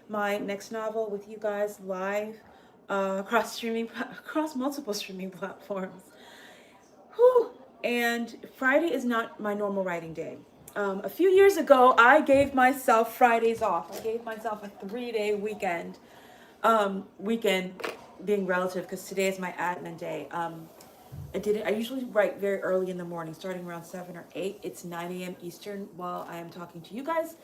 my next novel with you guys live across multiple streaming platforms. Whew. And Friday is not my normal writing day. A few years ago, I gave myself Fridays off. I gave myself a 3 day weekend. Weekend being relative because today is my admin day. I usually write very early in the morning, starting around 7 or 8. It's 9 a.m. Eastern while I am talking to you guys,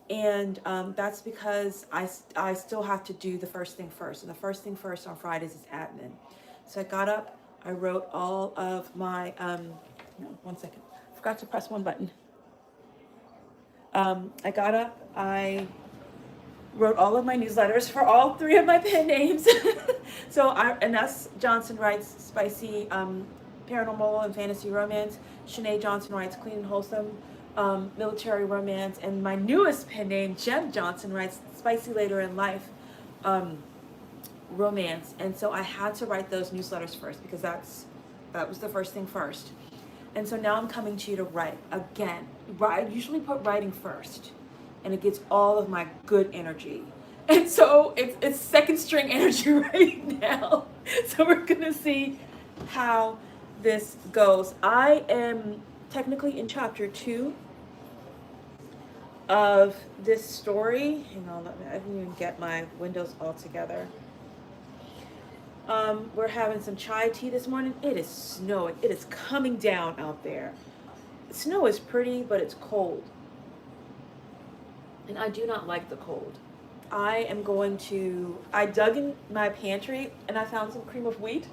and that's because I still have to do the first thing first, and the first thing first on Fridays is admin. So I got up, I wrote all of my no, 1 second, forgot to press one button. I got up, I wrote all of my newsletters for all three of my pen names. And that's Johnson writes spicy paranormal and fantasy romance. Shanae Johnson writes clean and wholesome military romance. And my newest pen name, Jem Johnson, writes spicy later in life um, romance. And so I had to write those newsletters first because that was the first thing first. And so now I'm coming to you to write again. I usually put writing first, and it gets all of my good energy. And so it's second string energy right now. So we're gonna see how this goes. I am technically in chapter 2 of this story. Hang on, I didn't even get my windows all together. We're having some chai tea this morning. It is snowing. It is coming down out there. Snow is pretty, but it's cold. And I do not like the cold. I dug in my pantry and I found some cream of wheat.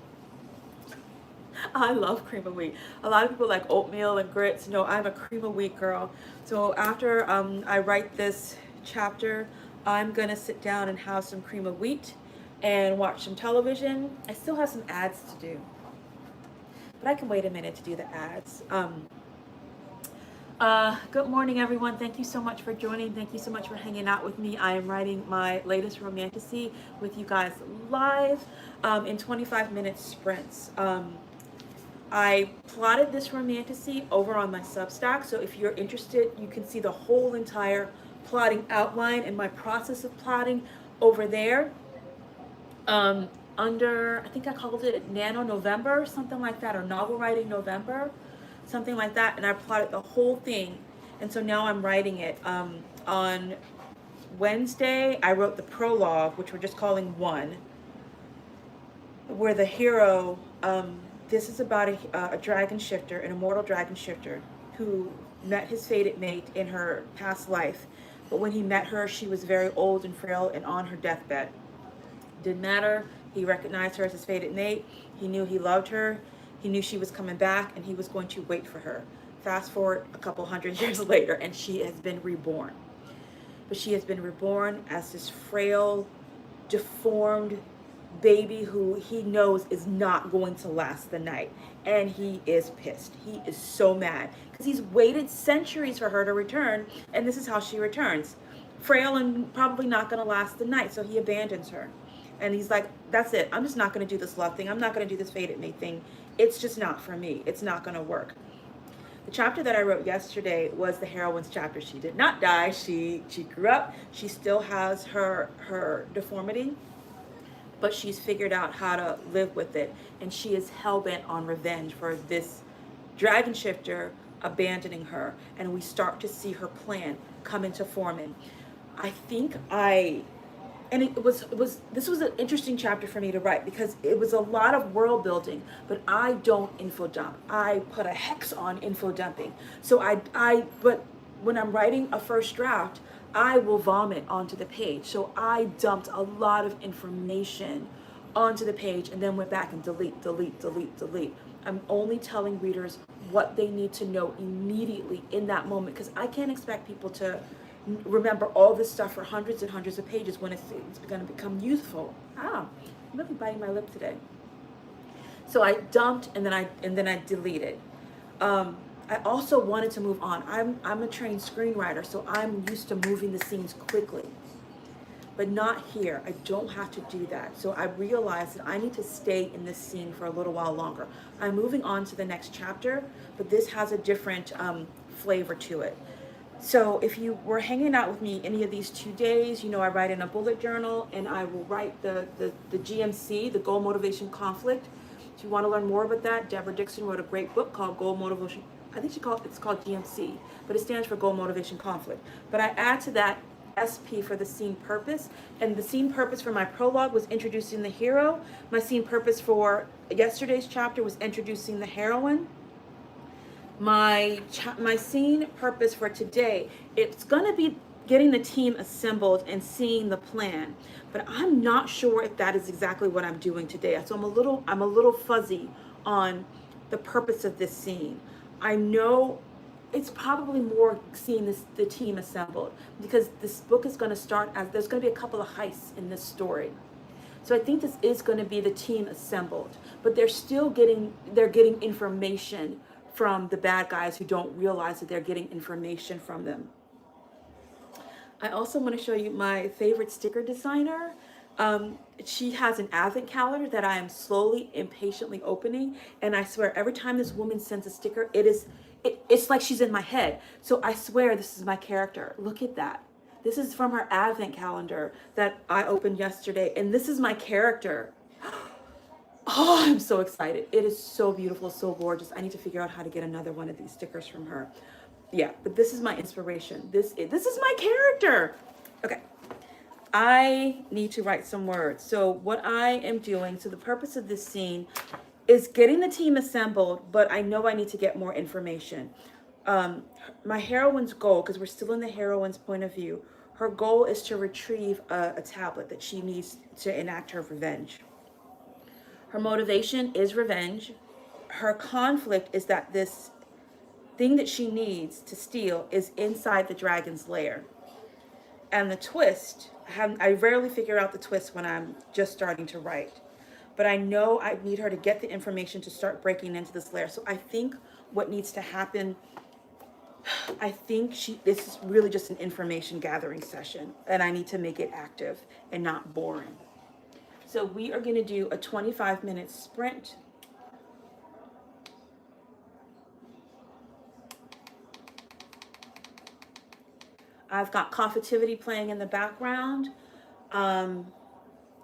I love cream of wheat. A lot of people like oatmeal and grits. No, I'm a cream of wheat girl. So after I write this chapter, I'm gonna sit down and have some cream of wheat and watch some television. I still have some ads to do, but I can wait a minute to do the ads. Good morning, everyone. Thank you so much for joining. Thank you so much for hanging out with me. I am writing my latest Romantasy with you guys live in 25-minute sprints. I plotted this Romantasy over on my Substack, so if you're interested, you can see the whole entire plotting outline and my process of plotting over there. Under, I think I called it Nano November, something like that, or Novel Writing November, something like that, and I plotted the whole thing. And so now I'm writing it. On Wednesday, I wrote the prologue, which we're just calling 1, where the hero, this is about a dragon shifter, an immortal dragon shifter, who met his fated mate in her past life. But when he met her, she was very old and frail and on her deathbed. Didn't matter. He recognized her as his fated mate. He knew he loved her. He knew she was coming back, and he was going to wait for her. Fast forward a couple hundred years later, and she has been reborn. But she has been reborn as this frail, deformed baby who he knows is not going to last the night. And he is pissed. He is so mad because he's waited centuries for her to return, and this is how she returns. Frail and probably not going to last the night, so he abandons her. And he's like, that's it. I'm just not going to do this love thing. I'm not going to do this fated mate thing. It's just not for me. It's not going to work. The chapter that I wrote yesterday was the heroine's chapter. She did not die. She grew up. She still has her deformity, but she's figured out how to live with it. And she is hell-bent on revenge for this dragon shifter abandoning her. And we start to see her plan come into forming. This was an interesting chapter for me to write because it was a lot of world building, but I don't info dump. I put a hex on info dumping. So but when I'm writing a first draft, I will vomit onto the page. So I dumped a lot of information onto the page and then went back and delete. I'm only telling readers what they need to know immediately in that moment because I can't expect people to remember all this stuff for hundreds and hundreds of pages when it's going to become useful. I'm really biting my lip today. So I dumped and then I deleted. I also wanted to move on. I'm a trained screenwriter, so I'm used to moving the scenes quickly. But not here. I don't have to do that. So I realized that I need to stay in this scene for a little while longer. I'm moving on to the next chapter, but this has a different flavor to it. So if you were hanging out with me any of these 2 days, you know I write in a bullet journal and I will write the GMC, the Goal Motivation Conflict. If you want to learn more about that, Deborah Dixon wrote a great book called Goal Motivation. I think it's called GMC, but it stands for Goal Motivation Conflict. But I add to that SP for the scene purpose, and the scene purpose for my prologue was introducing the hero. My scene purpose for yesterday's chapter was introducing the heroine. My scene purpose for today, it's going to be getting the team assembled and seeing the plan, but I'm not sure if that is exactly what I'm doing today. So I'm a little fuzzy on the purpose of this scene. I know it's probably more seeing the team assembled, because this book is going to start as there's going to be a couple of heists in this story. So I think this is going to be the team assembled, but they're getting information from the bad guys who don't realize that they're getting information from them. I also want to show you my favorite sticker designer. She has an advent calendar that I am slowly, impatiently opening, and I swear every time this woman sends a sticker, it's like she's in my head. So I swear this is my character. Look at that. This is from her advent calendar that I opened yesterday, and this is my character. Oh, I'm so excited. It is so beautiful, so gorgeous. I need to figure out how to get another one of these stickers from her. Yeah, but this is my inspiration. This is my character. Okay. I need to write some words. So what I am doing, so the purpose of this scene is getting the team assembled, but I know I need to get more information. My heroine's goal, because we're still in the heroine's point of view, her goal is to retrieve a tablet that she needs to enact her revenge. Her motivation is revenge. Her conflict is that this thing that she needs to steal is inside the dragon's lair. And the twist, I rarely figure out the twist when I'm just starting to write. But I know I need her to get the information to start breaking into this lair. So I think what needs to happen, this is really just an information gathering session. And I need to make it active and not boring. So we are going to do a 25-minute sprint. I've got Coffitivity playing in the background.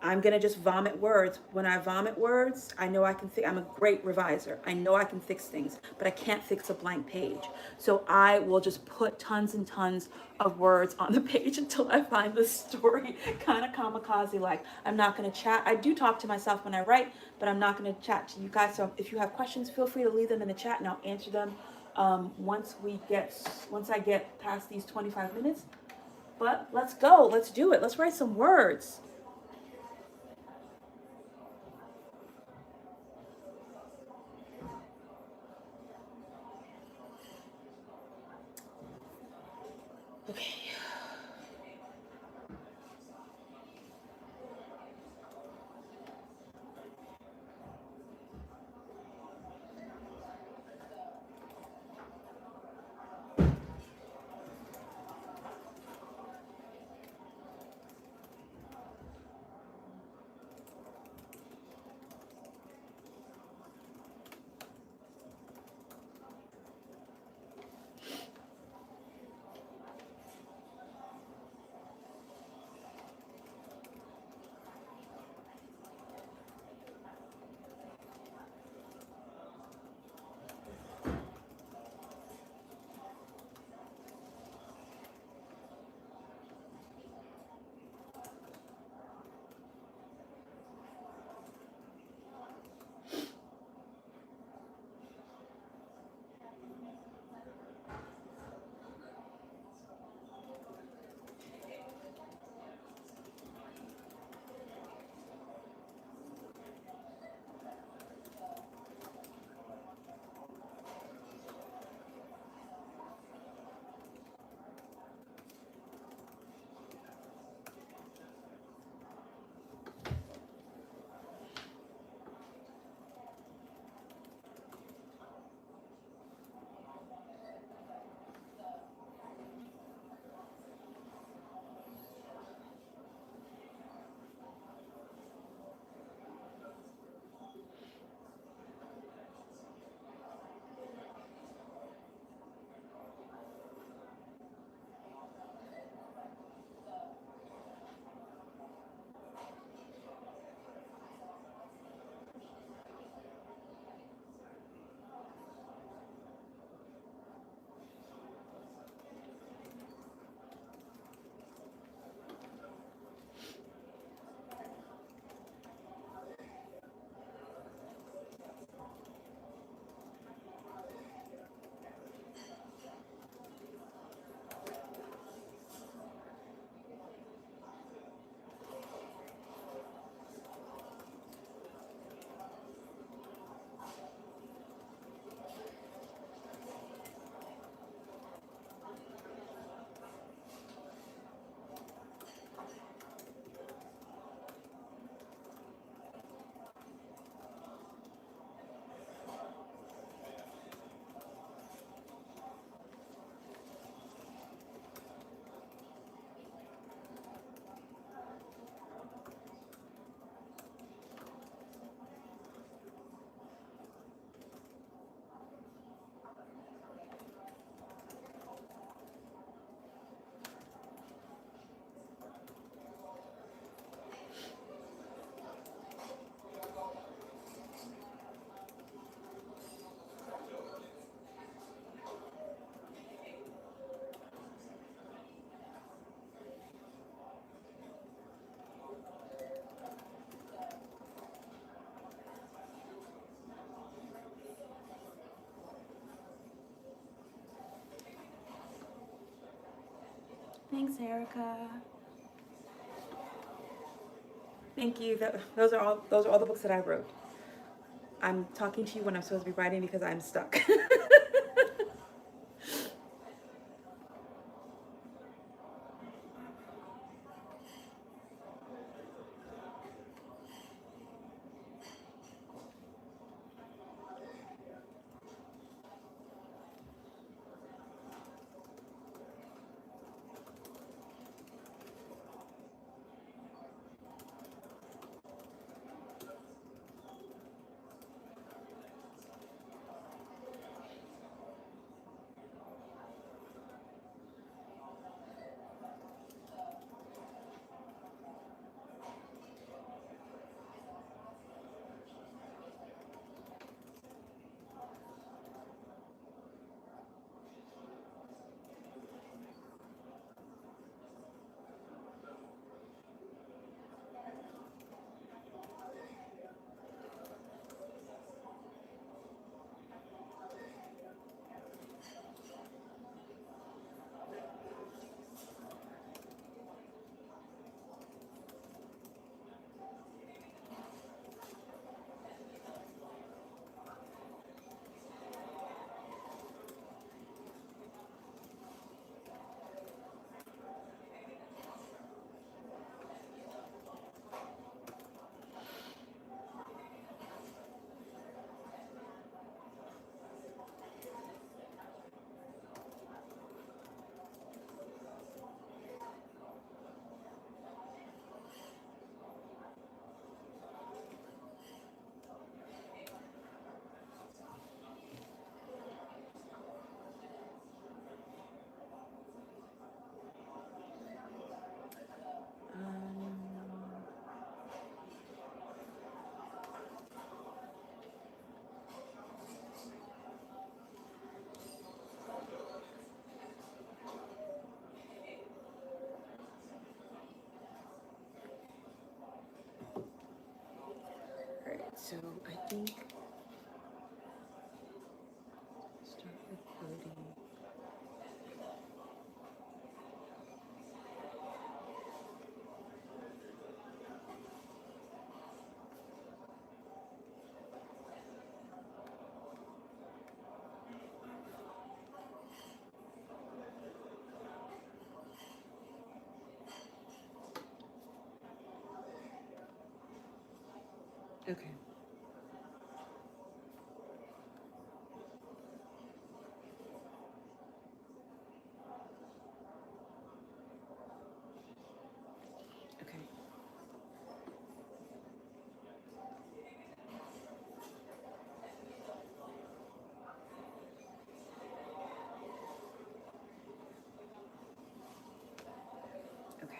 I'm going to just vomit words. When I vomit words, I know I can I'm a great reviser. I know I can fix things, but I can't fix a blank page. So I will just put tons and tons of words on the page until I find the story kind of kamikaze-like. I'm not going to chat. I do talk to myself when I write, but I'm not going to chat to you guys. So if you have questions, feel free to leave them in the chat and I'll answer them once I get past these 25 minutes. But let's go. Let's do it. Let's write some words. Okay. Thanks, Erica. Thank you. Those are all the books that I wrote. I'm talking to you when I'm supposed to be writing because I'm stuck. Alright, so I think start recording. Okay. Okay. Okay.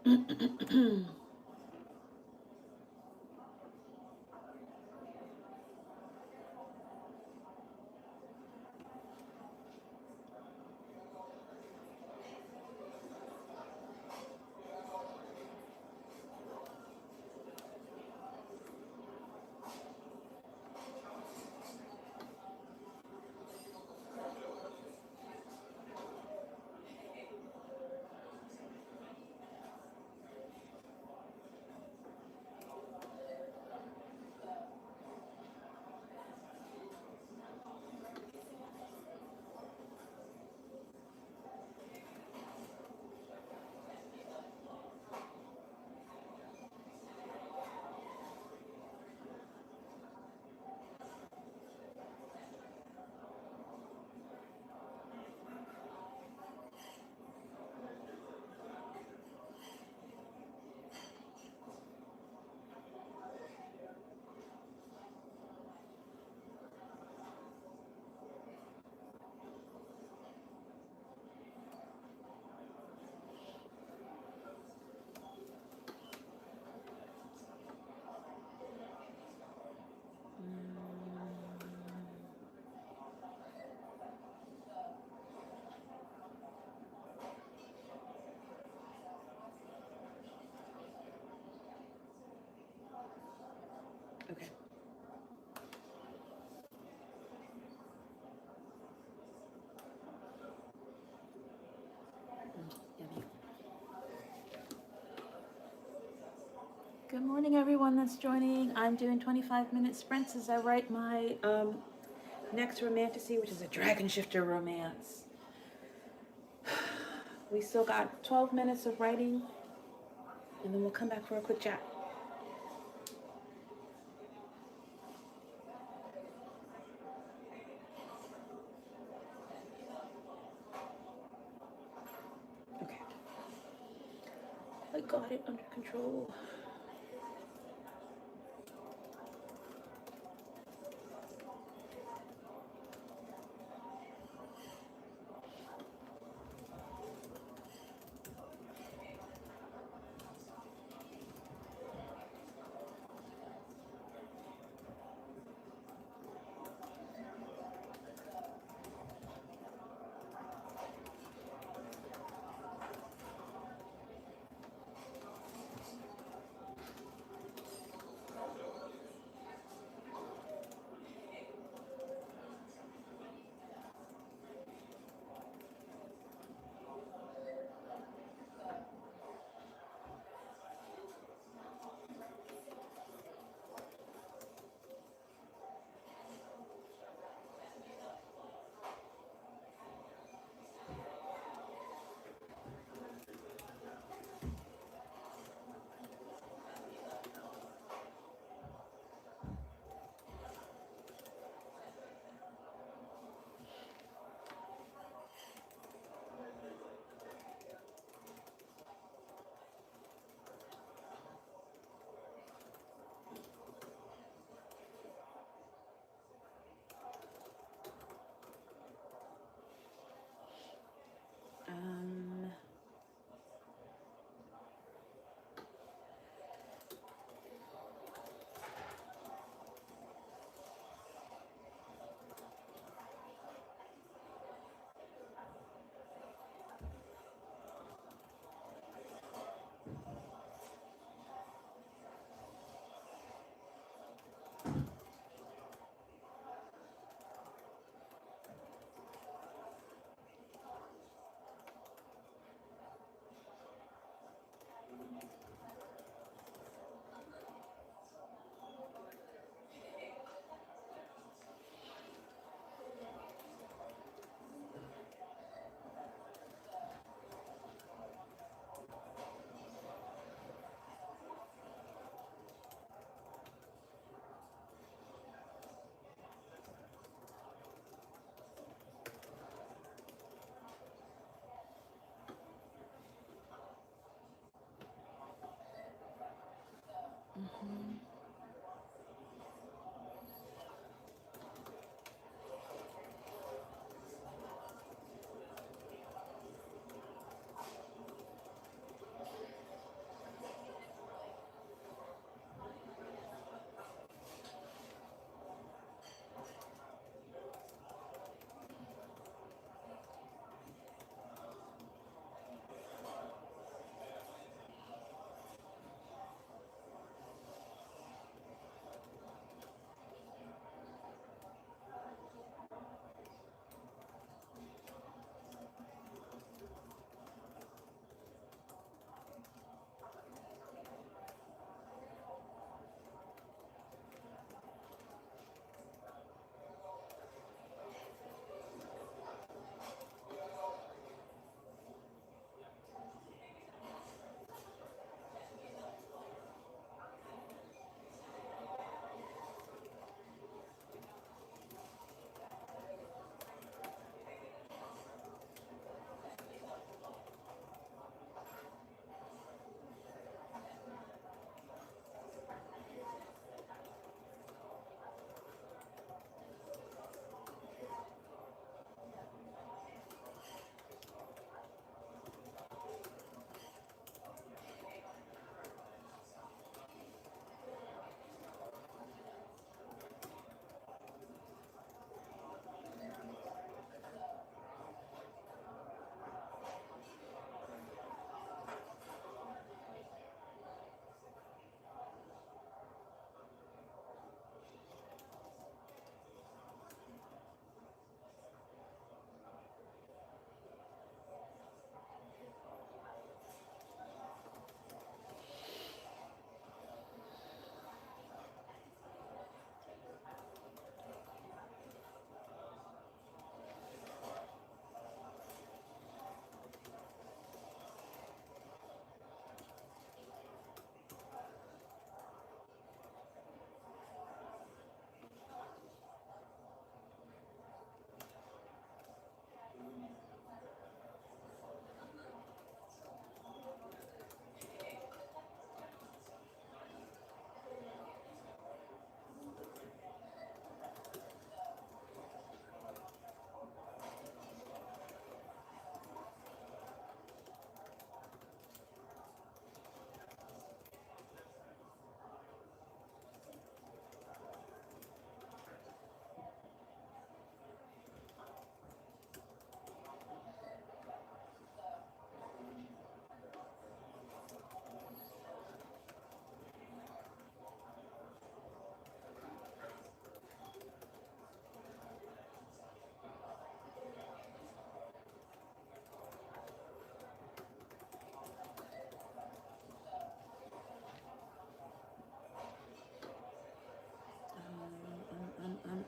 Okay. Yummy. Good morning, everyone that's joining. I'm doing 25-minute sprints as I write my next Romantasy, which is a dragon shifter romance. We still got 12 minutes of writing, and then we'll come back for a quick chat. Okay. I got it under control.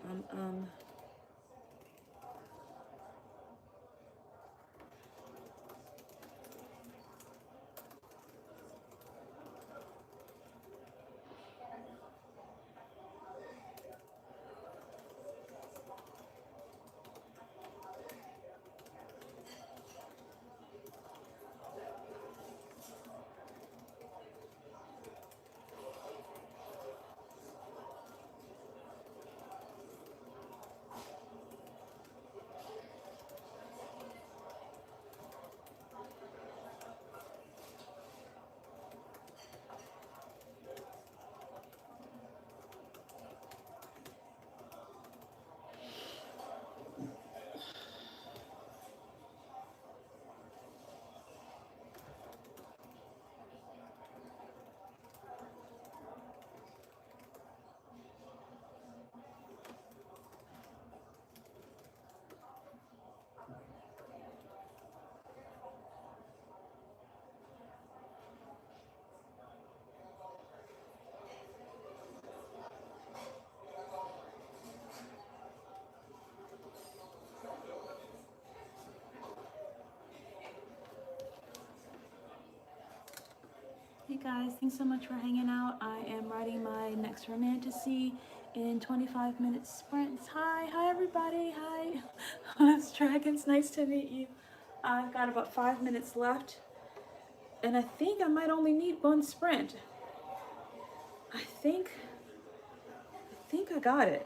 um. Hey guys, thanks so much for hanging out. I am writing my next Romantasy in 25-minute sprints. Hi everybody, hi. It's Dragons, nice to meet you. I've got about 5 minutes left, and I think I might only need one sprint. I think I got it.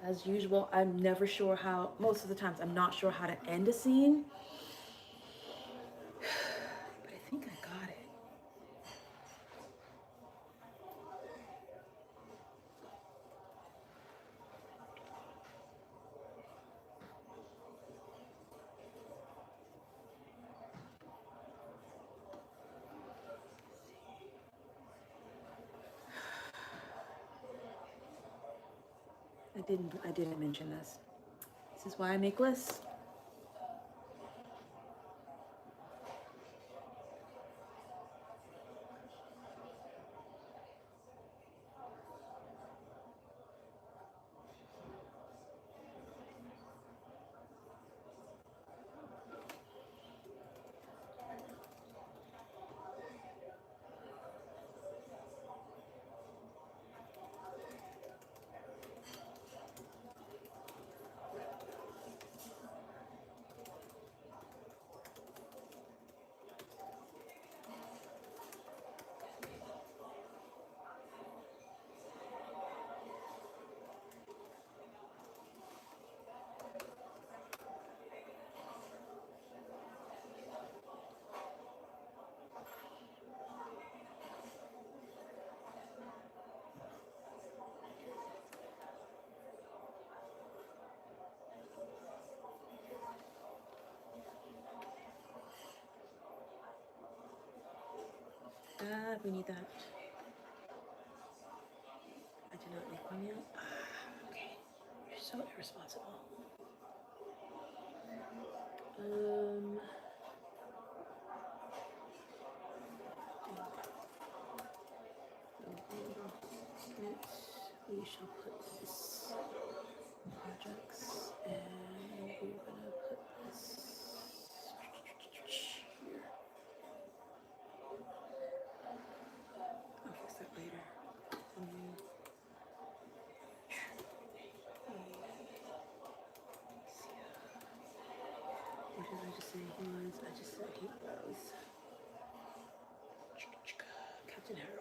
As usual, I'm never sure how, most of the times I'm not sure how to end a scene, but I think I got it. I didn't mention this. This is why I make lists. We need that. I did not make one yet. Okay. You're so irresponsible. We shall put this projects, and we're gonna put this here. I'll fix that later. What did I just say he was? I just said he was Captain Harrow.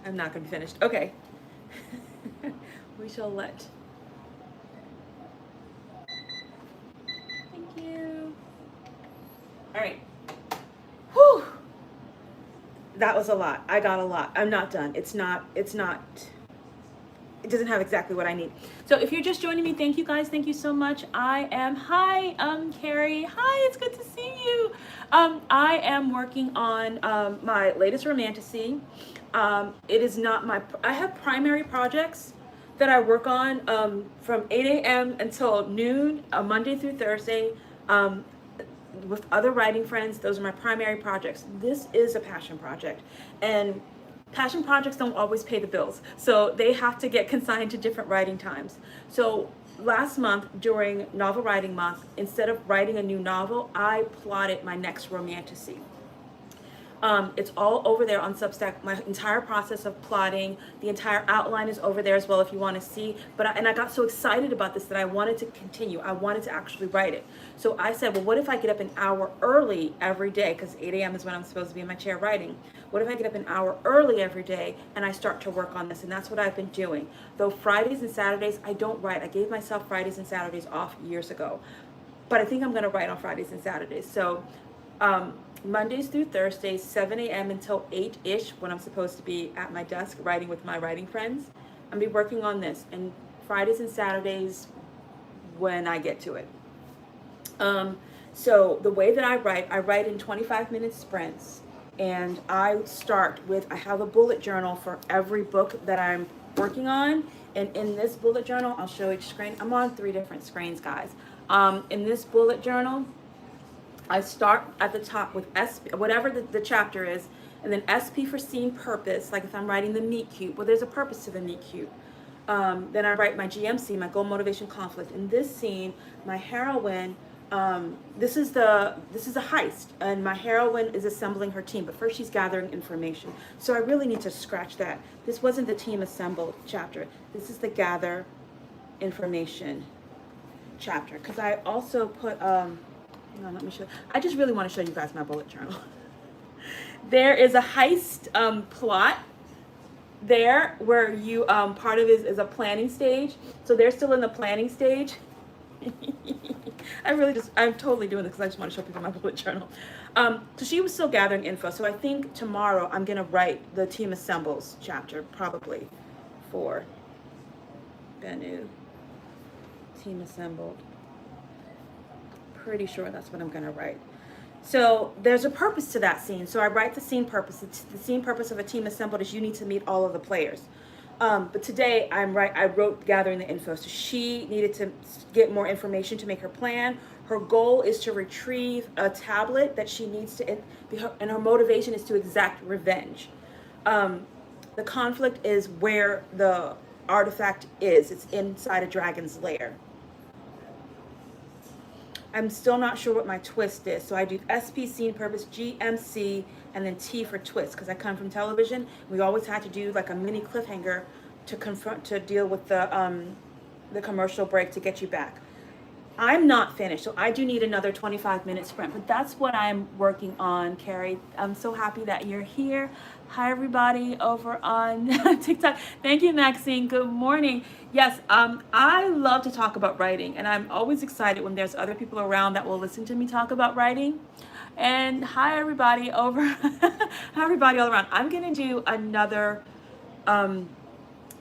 I'm not going to be finished. Okay. We shall let. Thank you. All right. Whew. That was a lot. I got a lot. I'm not done. It doesn't have exactly what I need. So if you're just joining me, thank you guys. Thank you so much. Hi, Carrie. Hi, it's good to see you. I am working on my latest Romantasy. It is not I have primary projects that I work on from 8 a.m. until noon, Monday through Thursday. With other writing friends. Those are my primary projects. This is a passion project, and passion projects don't always pay the bills, so they have to get consigned to different writing times. So last month during novel writing month, instead of writing a new novel, I plotted my next Romantasy. It's all over there on Substack. My entire process of plotting, the entire outline is over there as well if you want to see. And I got so excited about this that I wanted to continue. I wanted to actually write it. So I said, well, what if I get up an hour early every day? Because 8 a.m. is when I'm supposed to be in my chair writing. What if I get up an hour early every day and I start to work on this? And that's what I've been doing. Though Fridays and Saturdays, I don't write. I gave myself Fridays and Saturdays off years ago. But I think I'm going to write on Fridays and Saturdays. So Mondays through Thursdays, 7 a.m. until 8-ish, when I'm supposed to be at my desk writing with my writing friends. I'll be working on this. And Fridays and Saturdays, when I get to it. So the way that I write in 25-minute sprints. And I start with, I have a bullet journal for every book that I'm working on. And in this bullet journal, I'll show each screen. I'm on 3 different screens, guys. In this bullet journal, I start at the top with SP, whatever the chapter is, and then SP for scene purpose, like if I'm writing the meet cute, well, there's a purpose to the meet cute. Then I write my GMC, my goal, motivation, conflict. In this scene, my heroine, this is a heist, and my heroine is assembling her team, but first she's gathering information. So I really need to scratch that. This wasn't the team assembled chapter. This is the gather information chapter, because I also put, no, let me show. I just really want to show you guys my bullet journal. There is a heist plot there where you part of it is a planning stage. So they're still in the planning stage. I'm totally doing this because I just want to show people my bullet journal. So she was still gathering info. So I think tomorrow I'm gonna write the team assembles chapter, probably for Bennu. Team assembled. Pretty sure that's what I'm going to write. So there's a purpose to that scene. So I write the scene purpose. The scene purpose of a team assembled is you need to meet all of the players. But today I wrote gathering the info. So she needed to get more information to make her plan. Her goal is to retrieve a tablet that she needs to, and her motivation is to exact revenge. The conflict is where the artifact is. It's inside a dragon's lair. I'm still not sure what my twist is. So I do SP, scene purpose, GMC, and then T for twist, because I come from television. We always had to do like a mini cliffhanger to deal with the commercial break to get you back. I'm not finished, so I do need another 25-minute sprint, but that's what I'm working on, Carrie. I'm so happy that you're here. Hi, everybody over on TikTok. Thank you, Maxine. Good morning. Yes, I love to talk about writing, and I'm always excited when there's other people around that will listen to me talk about writing. And hi, everybody over, hi, everybody all around. I'm gonna do another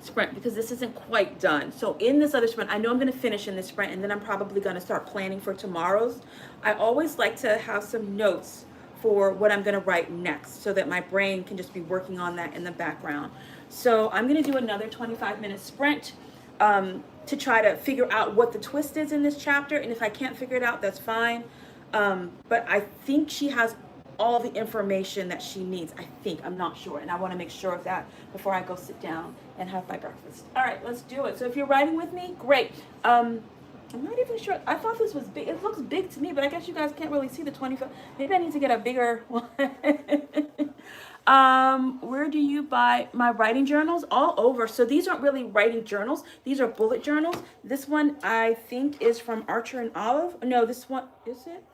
sprint because this isn't quite done. So in this other sprint, I know I'm going to finish in this sprint, and then I'm probably going to start planning for tomorrow's. I always like to have some notes for what I'm going to write next so that my brain can just be working on that in the background. So I'm going to do another 25-minute sprint to try to figure out what the twist is in this chapter, and if I can't figure it out, that's fine. But I think she has all the information that she needs. I'm not sure, and I want to make sure of that before I go sit down and have my breakfast. All right, let's do it. So if you're writing with me, great. I'm not even sure. I thought this was big. It looks big to me, but I guess you guys can't really see the 25. Maybe I need to get a bigger one. Where do you buy my writing journals? All over. So these aren't really writing journals. These are bullet journals. This one I think is from Archer and Olive. No, this one, is it?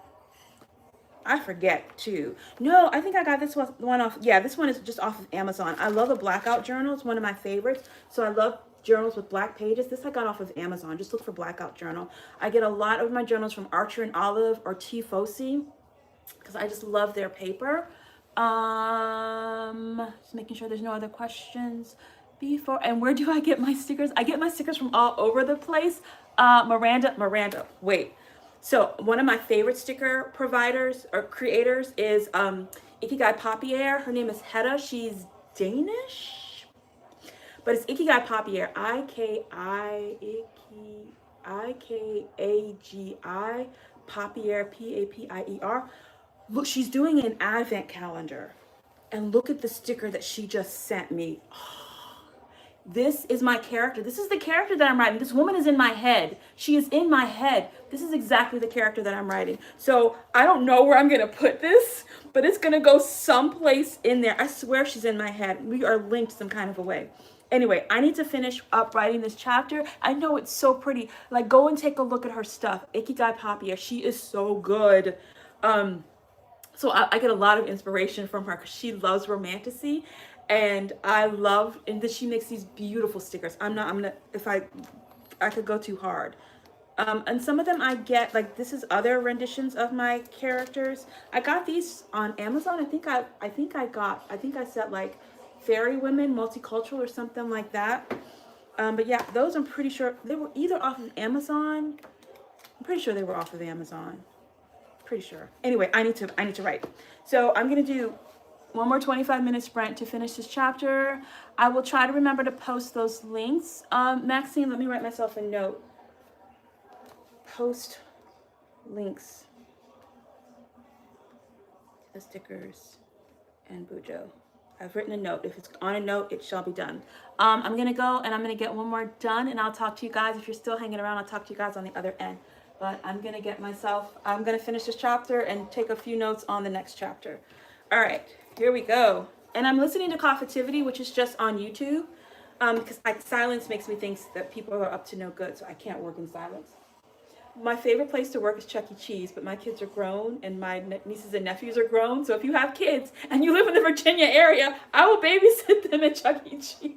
I forget too. No, I think I got this one off. Yeah, this one is just off of Amazon. I love a blackout journal. It's one of my favorites. So I love journals with black pages. This I got off of Amazon. Just look for blackout journal. I get a lot of my journals from Archer and Olive or T. Fossey because I just love their paper. Just making sure there's no other questions before. And where do I get my stickers? I get my stickers from all over the place. Miranda, wait. So one of my favorite sticker providers or creators is Ikigai Papier. Her name is Hedda. She's Danish, but it's Ikigai Papier. Ikagi Papier, Papier. Look, she's doing an advent calendar, and look at the sticker that she just sent me. This is my character. This is the character that I'm writing. This woman is in my head. She is in my head. This is exactly the character that I'm writing. So I don't know where I'm going to put this, but it's going to go someplace in there. I swear she's in my head. We are linked some kind of a way. Anyway, I need to finish up writing this chapter. I know it's so pretty. Like, go and take a look at her stuff. Ikigai Papier. She is so good. So I get a lot of inspiration from her because she loves Romantasy, and I love, and that she makes these beautiful stickers. I'm gonna, if I could go too hard. And some of them I get, like this is other renditions of my characters. I got these on Amazon. I think I said like Fairy Women Multicultural or something like that. But yeah, those I'm pretty sure they were either off of Amazon. I'm pretty sure they were off of Amazon. Pretty sure. Anyway, I need to write. So I'm gonna do one more 25-minute sprint to finish this chapter. I will try to remember to post those links. Maxine, let me write myself a note. Post links to the stickers and Bujo. I've written a note. If it's on a note, it shall be done. I'm gonna go and I'm gonna get one more done, and I'll talk to you guys. If you're still hanging around, I'll talk to you guys on the other end. But I'm gonna finish this chapter and take a few notes on the next chapter. All right, here we go. And I'm listening to Coffitivity, which is just on YouTube, because silence makes me think that people are up to no good, so I can't work in silence. My favorite place to work is Chuck E. Cheese, but my kids are grown and my nieces and nephews are grown. So if you have kids and you live in the Virginia area, I will babysit them at Chuck E. Cheese.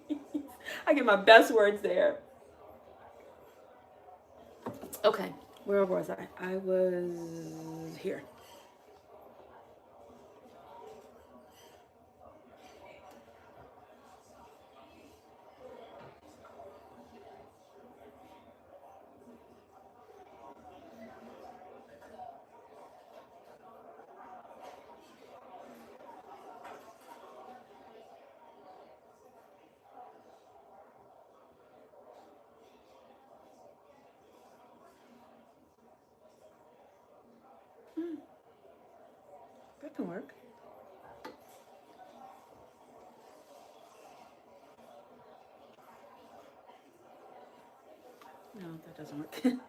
I get my best words there. Okay, where was I? I was here. That can work. No, that doesn't work.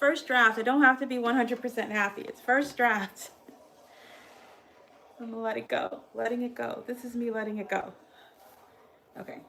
first draft. I don't have to be 100% happy. It's first draft. I'm gonna let it go. Letting it go. This is me letting it go. Okay.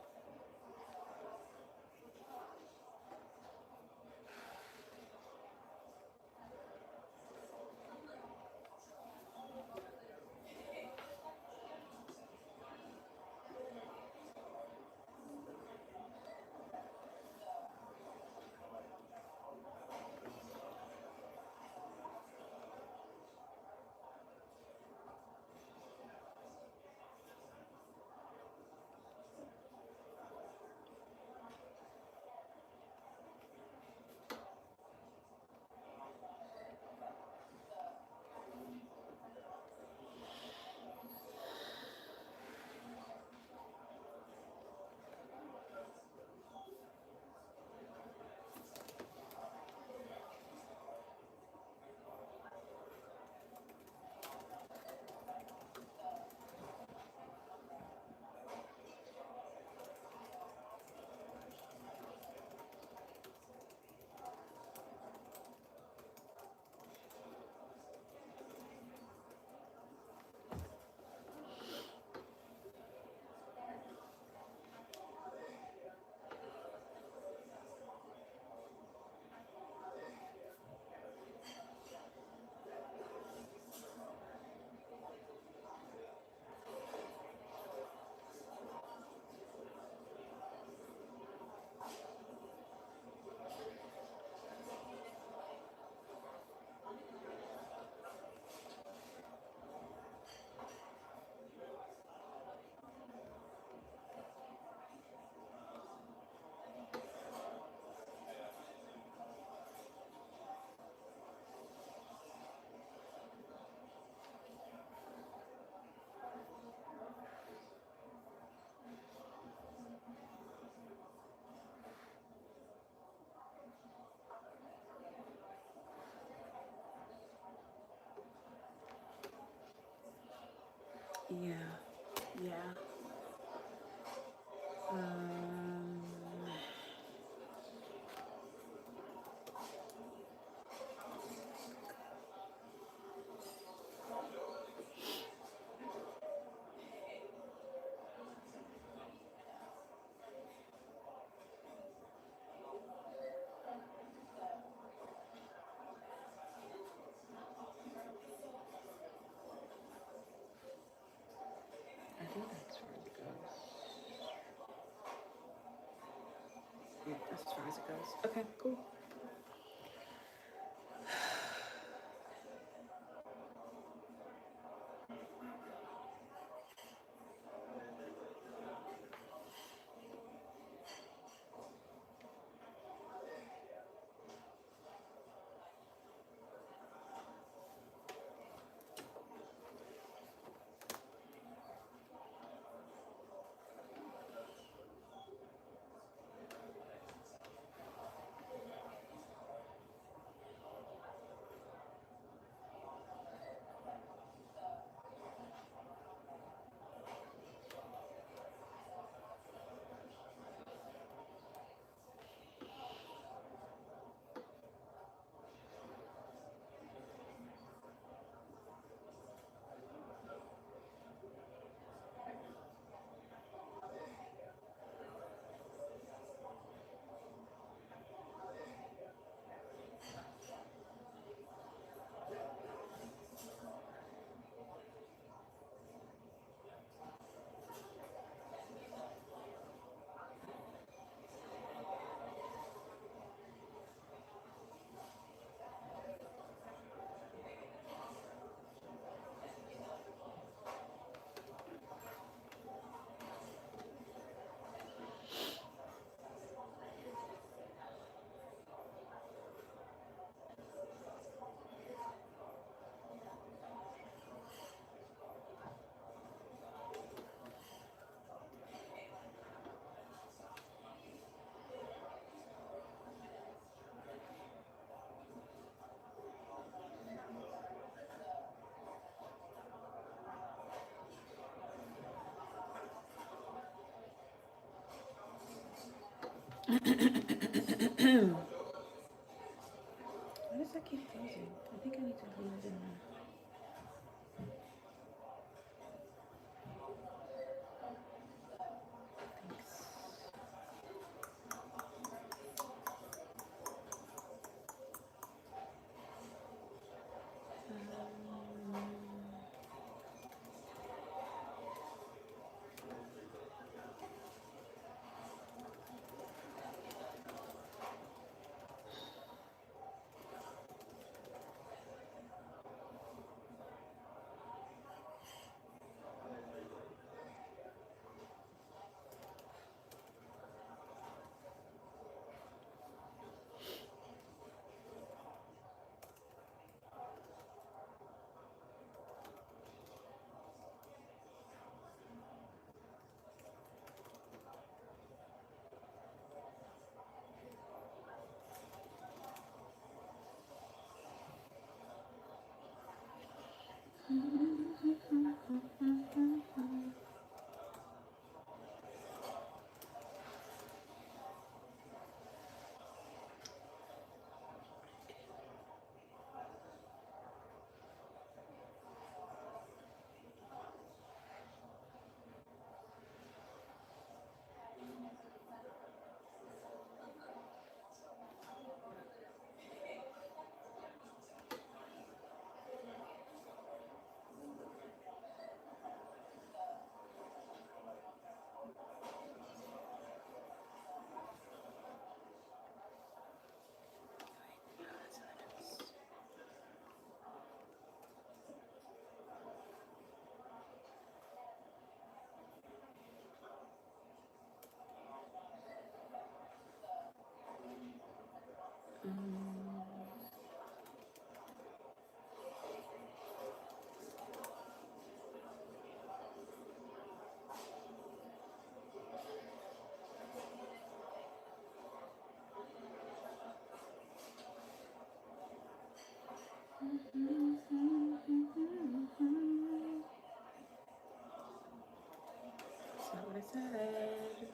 Yeah. Yeah. Um, I think that's where it goes. Yeah, that's as far as it goes. Okay, cool. keep closing. I think I need to leave it in there. Thanks. That's not what I said.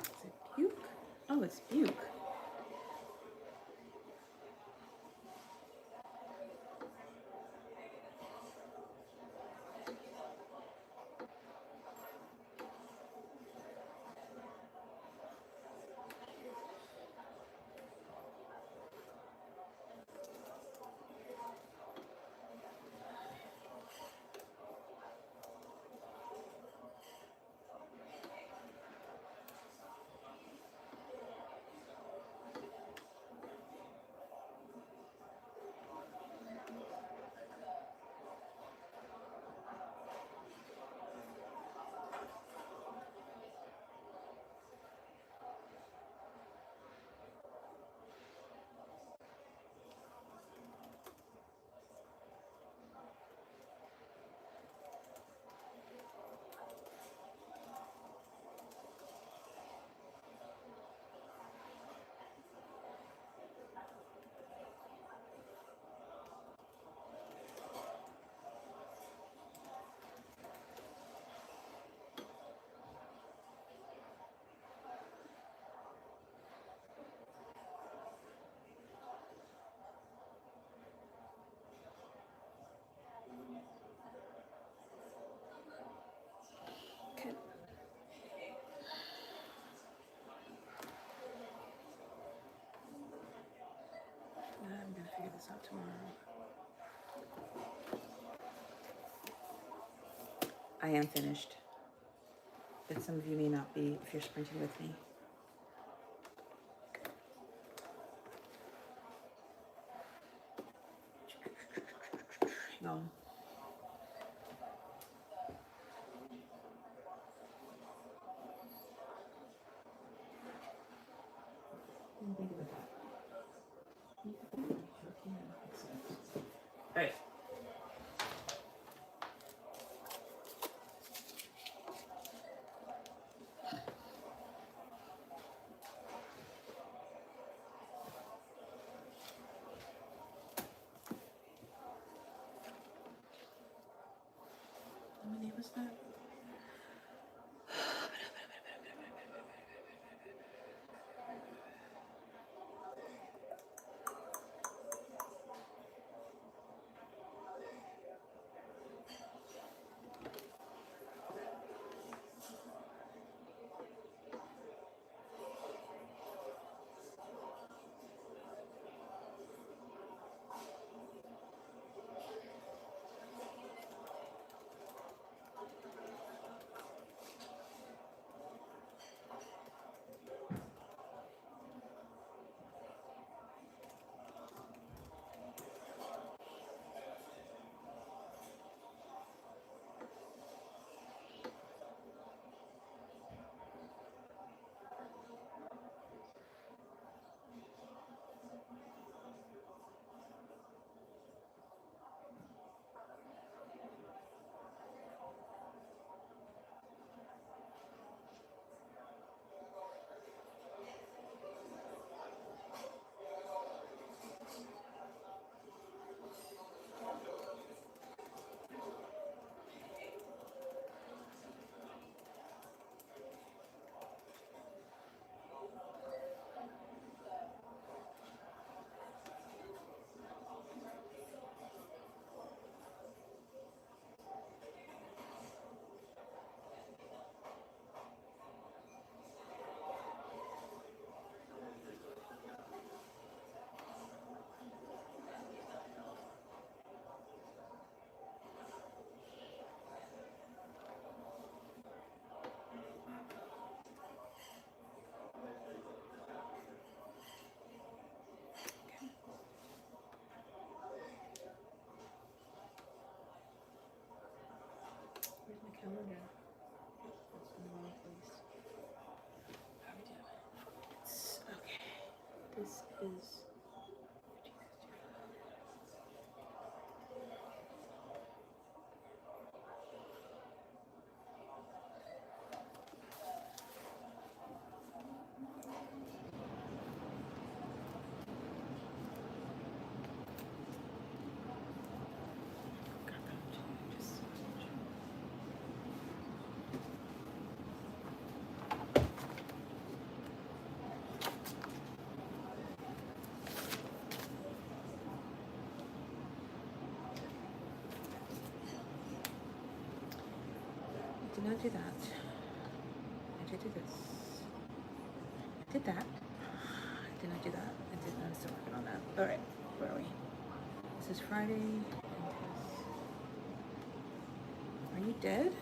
Is it Buke? Oh, it's Buke. Okay. I'm gonna figure this out tomorrow. I am finished, but some of you may not be if you're sprinting with me. Hang on. What do you think about that? is I did not do that. I did do this. I did that. I did not do that. I did not. I'm still working on that. All right, where are we? This is Friday. Are you dead?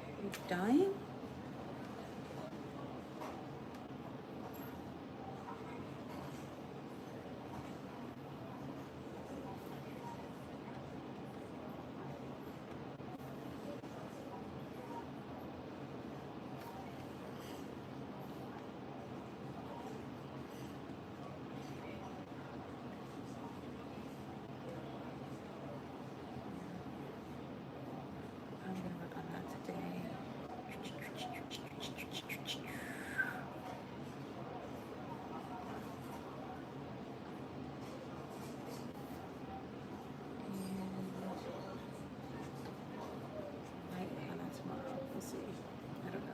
Are you dying? I'm gonna work on that today. Might work on that tomorrow. We'll see. I don't know.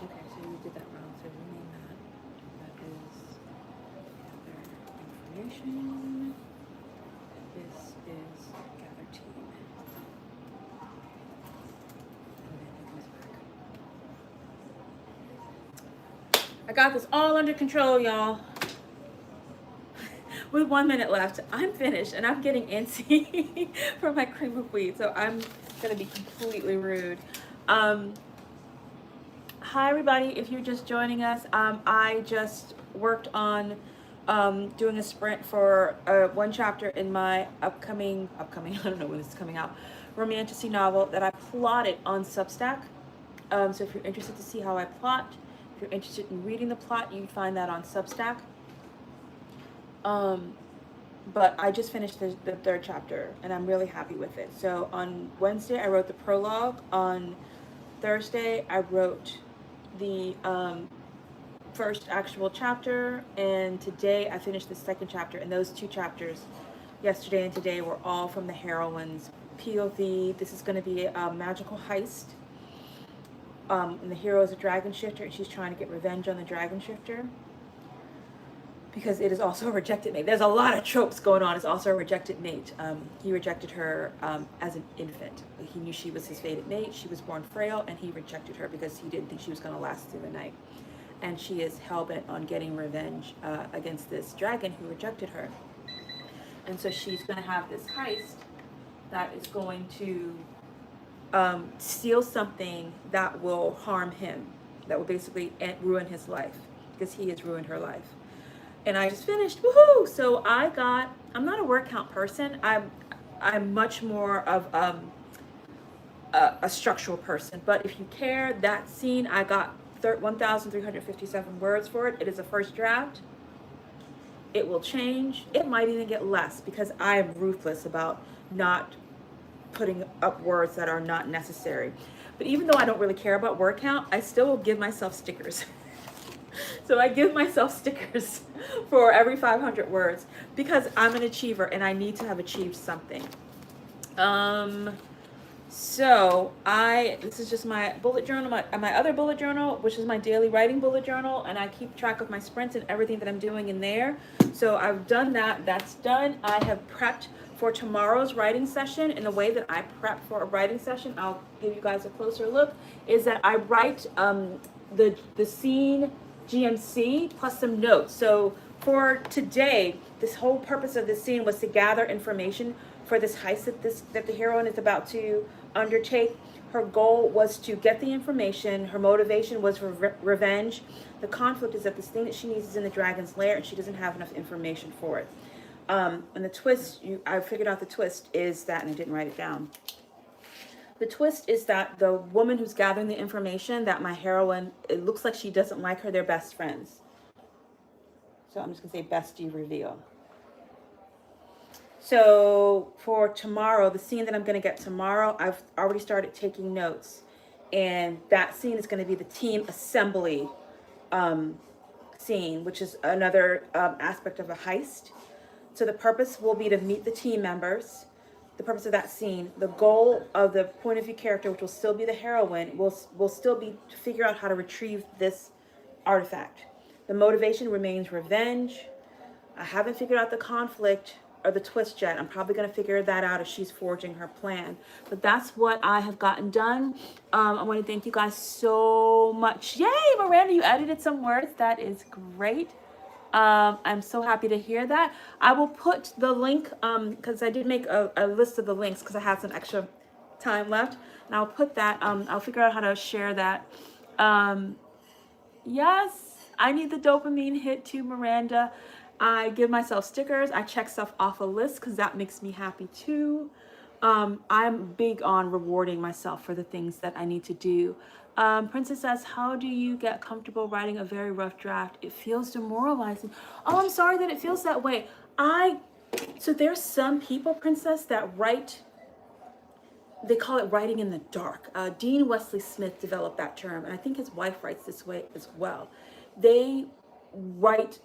Okay, so you did that wrong. So rename that. That is gather information. This is gather team. And then it comes back. I got this all under control, y'all. With 1 minute left, I'm finished and I'm getting antsy for my cream of wheat, so I'm gonna be completely rude. Hi everybody, if you're just joining us, I just worked on doing a sprint for one chapter in my upcoming, I don't know when this is coming out, Romantasy novel that I plotted on Substack. So if you're interested to see how I plot, if you're interested in reading the plot, you can find that on Substack. But I just finished the third chapter and I'm really happy with it. So on Wednesday, I wrote the prologue. On Thursday, I wrote the first actual chapter, and today I finished the second chapter. And those two chapters, yesterday and today, were all from the heroine's POV. This is going to be a magical heist. And the hero is a dragon shifter, and she's trying to get revenge on the dragon shifter because it is also a rejected mate. There's a lot of tropes going on. It's also a rejected mate. He rejected her as an infant. He knew she was his fated mate. She was born frail, and he rejected her because he didn't think she was going to last through the night. And she is hell-bent on getting revenge against this dragon who rejected her. And so she's going to have this heist that is going to steal something that will harm him, that will basically ruin his life because he has ruined her life. And I just finished, woohoo! So I'm not a word count person. I'm much more of a structural person. But if you care, that scene, I got 1,357 words for it. It is a first draft. It will change. It might even get less because I am ruthless about not putting up words that are not necessary. But even though I don't really care about word count, I still will give myself stickers. So I give myself stickers for every 500 words because I'm an achiever and I need to have achieved something. Um, So this is just my bullet journal, my other bullet journal, which is my daily writing bullet journal, and I keep track of my sprints and everything that I'm doing in there. So I've done that. That's done. I have prepped for tomorrow's writing session. And the way that I prep for a writing session, I'll give you guys a closer look, is that I write the scene GMC plus some notes. So for today, this whole purpose of this scene was to gather information for this heist that the heroine is about to undertake. Her goal was to get the information. Her motivation was for revenge. The conflict is that this thing that she needs is in the dragon's lair, and she doesn't have enough information for it. And the twist, I figured out the twist is that, and I didn't write it down. The twist is that the woman who's gathering the information, that my heroine, it looks like she doesn't like her. They're best friends. So I'm just gonna say bestie reveal. So for tomorrow, the scene that I'm going to get tomorrow, I've already started taking notes. And that scene is going to be the team assembly scene, which is another aspect of a heist. So the purpose will be to meet the team members. The purpose of that scene, the goal of the point of view character, which will still be the heroine, will still be to figure out how to retrieve this artifact. The motivation remains revenge. I haven't figured out the conflict or the twist yet. I'm probably going to figure that out as she's forging her plan. But that's what I have gotten done. I want to thank you guys so much. Yay, Miranda, you edited some words. That is great. I'm so happy to hear that. I will put the link, because I did make a list of the links because I had some extra time left. And I'll put that, I'll figure out how to share that. Yes, I need the dopamine hit too, Miranda. I give myself stickers. I check stuff off a list because that makes me happy too. I'm big on rewarding myself for the things that I need to do. Princess says, how do you get comfortable writing a very rough draft? It feels demoralizing. Oh, I'm sorry that it feels that way. So there's some people, Princess, that write, they call it writing in the dark. Dean Wesley Smith developed that term, and I think his wife writes this way as well. They write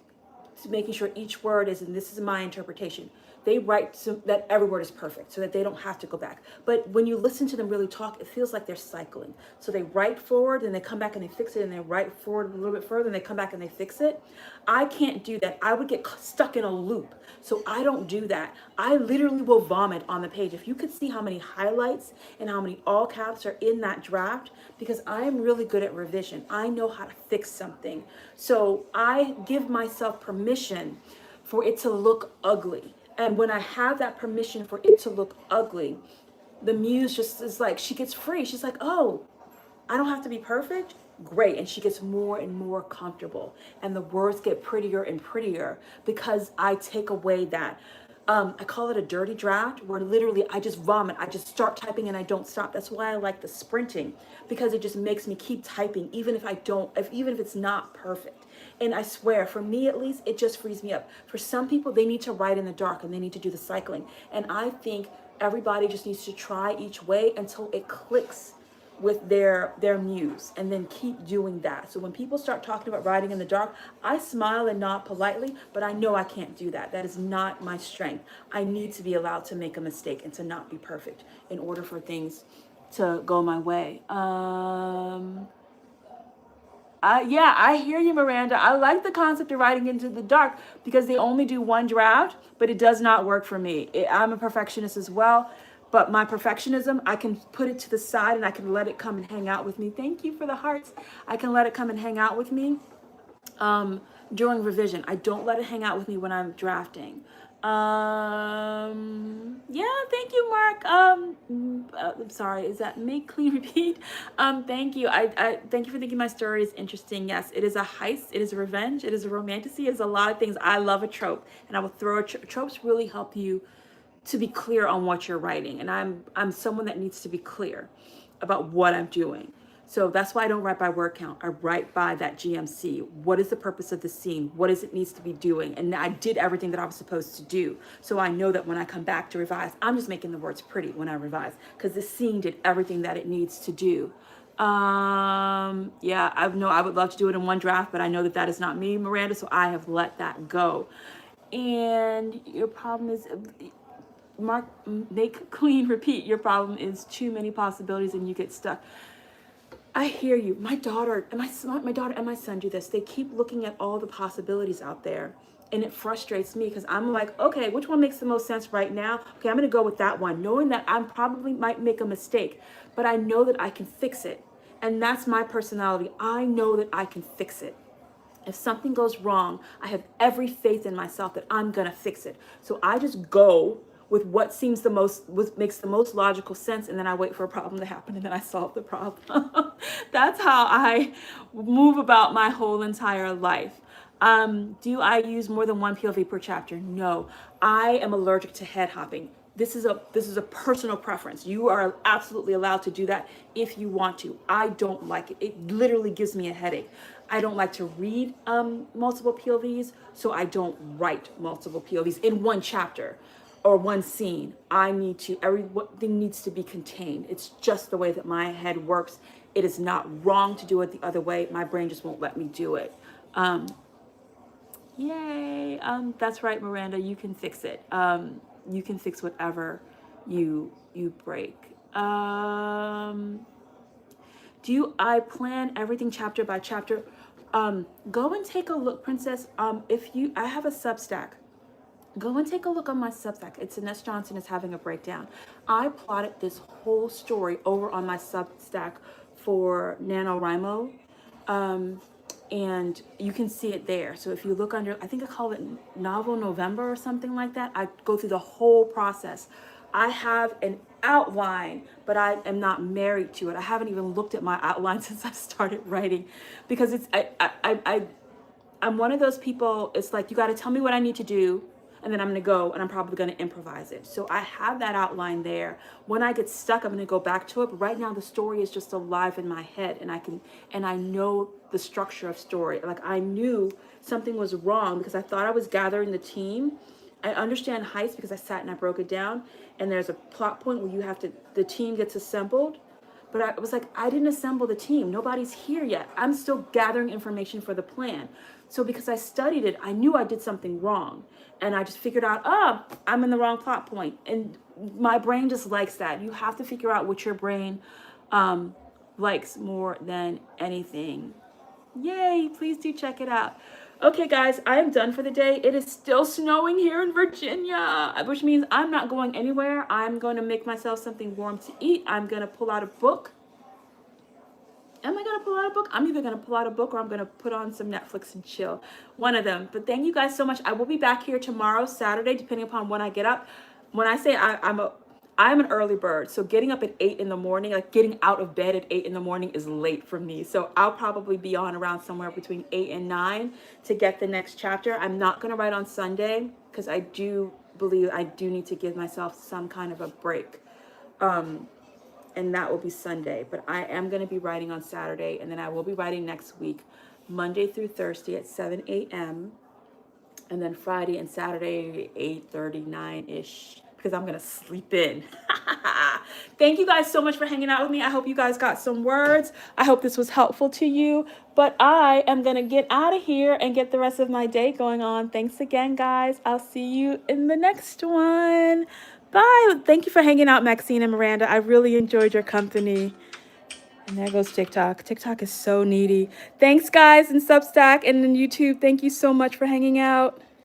to making sure each word is, and this is my interpretation, they write so that every word is perfect so that they don't have to go back. But when you listen to them really talk, it feels like they're cycling. So they write forward and they come back and they fix it, and they write forward a little bit further and they come back and they fix it. I can't do that. I would get stuck in a loop. So I don't do that. I literally will vomit on the page. If you could see how many highlights and how many all caps are in that draft, because I am really good at revision. I know how to fix something. So I give myself permission for it to look ugly. And when I have that permission for it to look ugly, the muse just is like, she gets free. She's like, oh, I don't have to be perfect. Great. And she gets more and more comfortable. And the words get prettier and prettier because I take away that. I call it a dirty draft, where literally I just vomit. I just start typing and I don't stop. That's why I like the sprinting, because it just makes me keep typing, even if even if it's not perfect. And I swear, for me at least, it just frees me up. For some people, they need to write in the dark and they need to do the cycling. And I think everybody just needs to try each way until it clicks with their muse, and then keep doing that. So when people start talking about writing in the dark, I smile and nod politely, but I know I can't do that. That is not my strength. I need to be allowed to make a mistake and to not be perfect in order for things to go my way. Yeah, I hear you, Miranda. I like the concept of writing into the dark because they only do one draft, but it does not work for me. I'm a perfectionist as well, but my perfectionism, I can put it to the side and I can let it come and hang out with me. Thank you for the hearts. I can let it come and hang out with me during revision. I don't let it hang out with me when I'm drafting. Yeah, thank you, Mark. I'm sorry, is that make clean repeat? Thank you. I thank you for thinking my story is interesting. Yes, it is a heist, it is a revenge, it is a romantasy, it is a lot of things. I love a trope, and I will throw tropes really help you to be clear on what you're writing. And I'm someone that needs to be clear about what I'm doing. So that's why I don't write by word count. I write by that GMC. What is the purpose of the scene? What is it needs to be doing? And I did everything that I was supposed to do. So I know that when I come back to revise, I'm just making the words pretty when I revise, because the scene did everything that it needs to do. Yeah, I would love to do it in one draft, but I know that that is not me, Miranda. So I have let that go. And your problem is, Mark, make, clean, repeat. Your problem is too many possibilities and you get stuck. I hear you. My daughter and my son do this. They keep looking at all the possibilities out there. And it frustrates me because I'm like, okay, which one makes the most sense right now? Okay, I'm going to go with that one, knowing that I probably might make a mistake, but I know that I can fix it. And that's my personality. I know that I can fix it. If something goes wrong, I have every faith in myself that I'm gonna fix it. So I just go with what seems the most, what makes the most logical sense, and then I wait for a problem to happen, and then I solve the problem. That's how I move about my whole entire life. Do I use more than one POV per chapter? No. I am allergic to head hopping. This is a personal preference. You are absolutely allowed to do that if you want to. I don't like it. It literally gives me a headache. I don't like to read multiple POVs, so I don't write multiple POVs in one chapter or one scene. Everything needs to be contained. It's just the way that my head works. It is not wrong to do it the other way. My brain just won't let me do it. Yay. That's right, Miranda. You can fix it. You can fix whatever you break. I plan everything chapter by chapter? Go and take a look, Princess. I have a Substack. Go and take a look on my Substack. It's Ines Johnson is having a breakdown. I plotted this whole story over on my Substack for NaNoWriMo. And you can see it there. So if you look under, I think I call it Novel November or something like that. I go through the whole process. I have an outline, but I am not married to it. I haven't even looked at my outline since I started writing, because I'm one of those people. It's like, you got to tell me what I need to do, and then I'm going to go and I'm probably going to improvise it. So I have that outline there. When I get stuck, I'm going to go back to it. But right now the story is just alive in my head, and I know the structure of story. Like, I knew something was wrong because I thought I was gathering the team. I understand heists because I sat and I broke it down, and there's a plot point where the team gets assembled. But I was like, I didn't assemble the team. Nobody's here yet. I'm still gathering information for the plan. So because I studied it, I knew I did something wrong. And I just figured out, I'm in the wrong plot point. And my brain just likes that. You have to figure out what your brain likes more than anything. Yay, please do check it out. Okay, guys, I am done for the day. It is still snowing here in Virginia, which means I'm not going anywhere. I'm going to make myself something warm to eat. I'm going to pull out a book. Am I going to pull out a book? I'm either going to pull out a book or I'm going to put on some Netflix and chill. One of them. But thank you guys so much. I will be back here tomorrow, Saturday, depending upon when I get up. When I say I'm an early bird, so getting up at 8 in the morning, like getting out of bed at 8 in the morning is late for me. So I'll probably be on around somewhere between 8 and 9 to get the next chapter. I'm not going to write on Sunday because I do believe I do need to give myself some kind of a break. And that will be Sunday. But I am going to be writing on Saturday, and then I will be writing next week, Monday through Thursday at 7 a.m. And then Friday and Saturday, 8:30, 9-ish. Because I'm going to sleep in. Thank you guys so much for hanging out with me. I hope you guys got some words. I hope this was helpful to you. But I am going to get out of here and get the rest of my day going on. Thanks again, guys. I'll see you in the next one. Bye. Thank you for hanging out, Maxine and Miranda. I really enjoyed your company. And there goes TikTok. TikTok is so needy. Thanks, guys, and Substack and in YouTube. Thank you so much for hanging out.